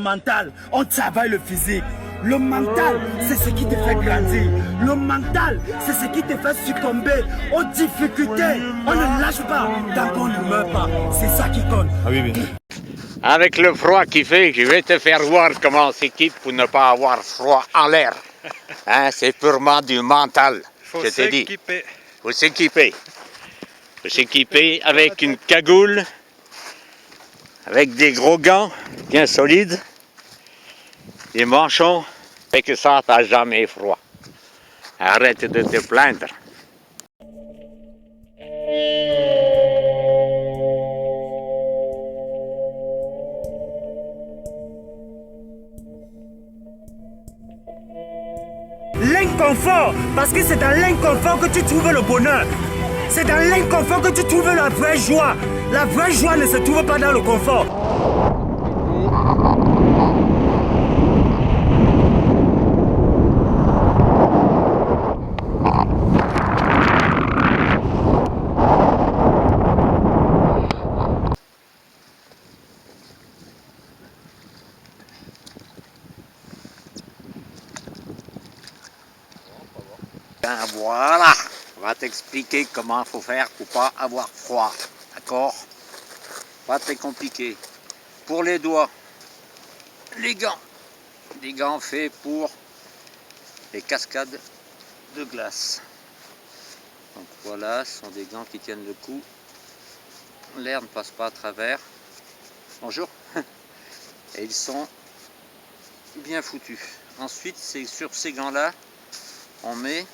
mental, on travaille le physique. Le mental, c'est ce qui te fait grandir. Le mental, c'est ce qui te fait succomber aux difficultés. On ne lâche pas tant qu'on ne meurt pas. C'est ça qui compte. Ah oui, oui. Avec le froid qu'il fait, je vais te faire voir comment on s'équipe pour ne pas avoir froid en l'air. Hein, c'est purement du mental, je te dis. Faut s'équiper. Faut s'équiper avec une cagoule, avec des gros gants bien solides, des manchons, et que ça, t'as jamais froid. Arrête de te plaindre. L'inconfort, parce que c'est dans l'inconfort que tu trouves le bonheur. C'est dans l'inconfort que tu trouves la vraie joie. La vraie joie ne se trouve pas dans le confort. Ben voilà, on va t'expliquer comment il faut faire pour pas avoir froid, d'accord? Pas très compliqué. Pour les doigts, les gants faits pour les cascades de glace. Donc voilà, ce sont des gants qui tiennent le coup. L'air ne passe pas à travers. Bonjour. Et ils sont bien foutus. Ensuite, c'est sur ces gants-là, on met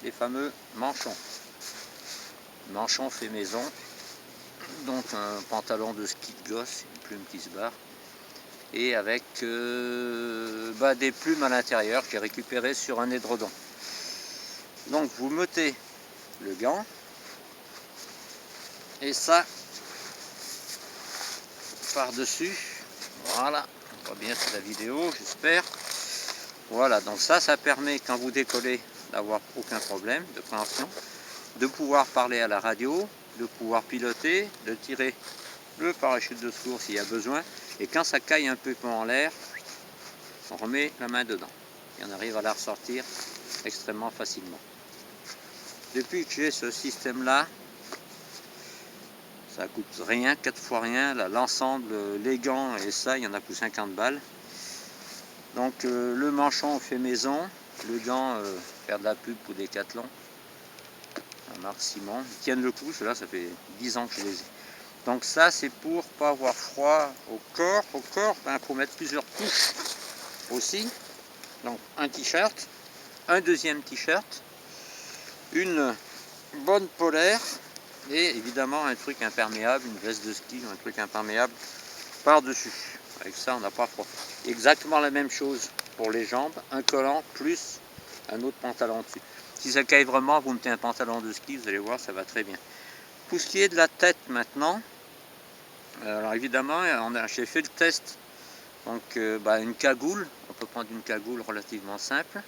les fameux manchons. Manchons fait maison, donc un pantalon de ski de gosse, une plume qui se barre, et avec des plumes à l'intérieur que j'ai récupérées sur un édredon. Donc vous mettez le gant, et ça par-dessus, voilà, on voit bien sur la vidéo, j'espère. Voilà, donc ça permet quand vous décollez d'avoir aucun problème de préhension, de pouvoir parler à la radio, de pouvoir piloter, de tirer le parachute de secours s'il y a besoin, et quand ça caille un peu en l'air, on remet la main dedans et on arrive à la ressortir extrêmement facilement. Depuis que j'ai ce système là, ça coûte rien, 4 fois rien, l'ensemble, les gants et ça, il y en a pour 50 balles. Donc le manchon fait maison, le gant faire de la pub pour Decathlon, un marque Simon, ils tiennent le coup, ceux-là ça fait 10 ans que je les ai. Donc ça c'est pour pas avoir froid au corps, il faut mettre plusieurs couches aussi. Donc un t-shirt, un deuxième t-shirt, une bonne polaire et évidemment un truc imperméable, une veste de ski, un truc imperméable par-dessus. Avec ça on n'a pas froid. Exactement la même chose pour les jambes, un collant plus un autre pantalon dessus. Si ça caille vraiment, vous mettez un pantalon de ski, vous allez voir, ça va très bien. Pour ce qui est de la tête maintenant, alors évidemment, j'ai fait le test, donc une cagoule, on peut prendre une cagoule relativement simple,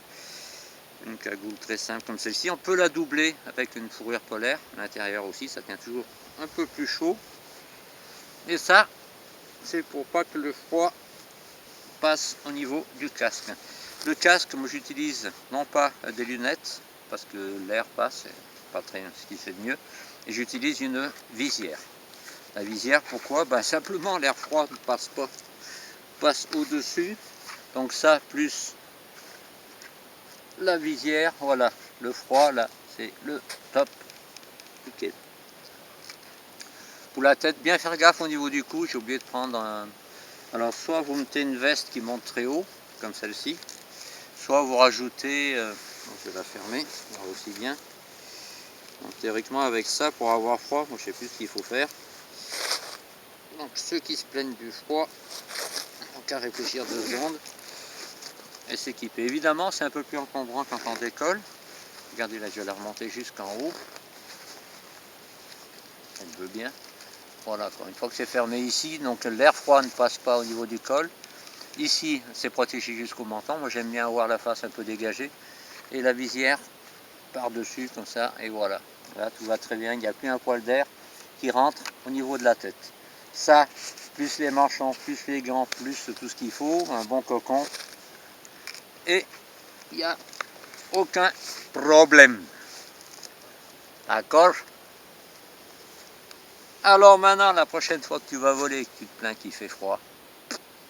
une cagoule très simple comme celle-ci, on peut la doubler avec une fourrure polaire, à l'intérieur aussi, ça tient toujours un peu plus chaud, et ça, c'est pour pas que le froid passe au niveau du casque. Le casque, moi j'utilise non pas des lunettes, parce que l'air passe, c'est pas très ce qui fait de mieux, et j'utilise une visière. La visière, pourquoi? Simplement l'air froid ne passe pas, passe au-dessus, donc ça plus la visière, voilà, le froid là, c'est le top. Okay. Pour la tête, bien faire gaffe au niveau du cou, j'ai oublié de prendre un... Alors soit vous mettez une veste qui monte très haut, comme celle-ci, soit vous rajoutez, je vais la fermer, on va aussi bien. Donc, théoriquement avec ça, pour avoir froid, moi je sais plus ce qu'il faut faire. Donc ceux qui se plaignent du froid, n'ont qu'à réfléchir 2 secondes et s'équiper. Évidemment c'est un peu plus encombrant quand on décolle. Regardez là, je vais la remonter jusqu'en haut. Elle veut bien. Voilà, une fois que c'est fermé ici, donc l'air froid ne passe pas au niveau du col. Ici, c'est protégé jusqu'au menton. Moi, j'aime bien avoir la face un peu dégagée. Et la visière par-dessus, comme ça, et voilà. Là, tout va très bien. Il n'y a plus un poil d'air qui rentre au niveau de la tête. Ça, plus les manchons, plus les gants, plus tout ce qu'il faut, un bon cocon. Et il n'y a aucun problème. D'accord? Alors maintenant, la prochaine fois que tu vas voler et que tu te plains qu'il fait froid,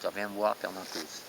tu reviens me voir faire ma pause.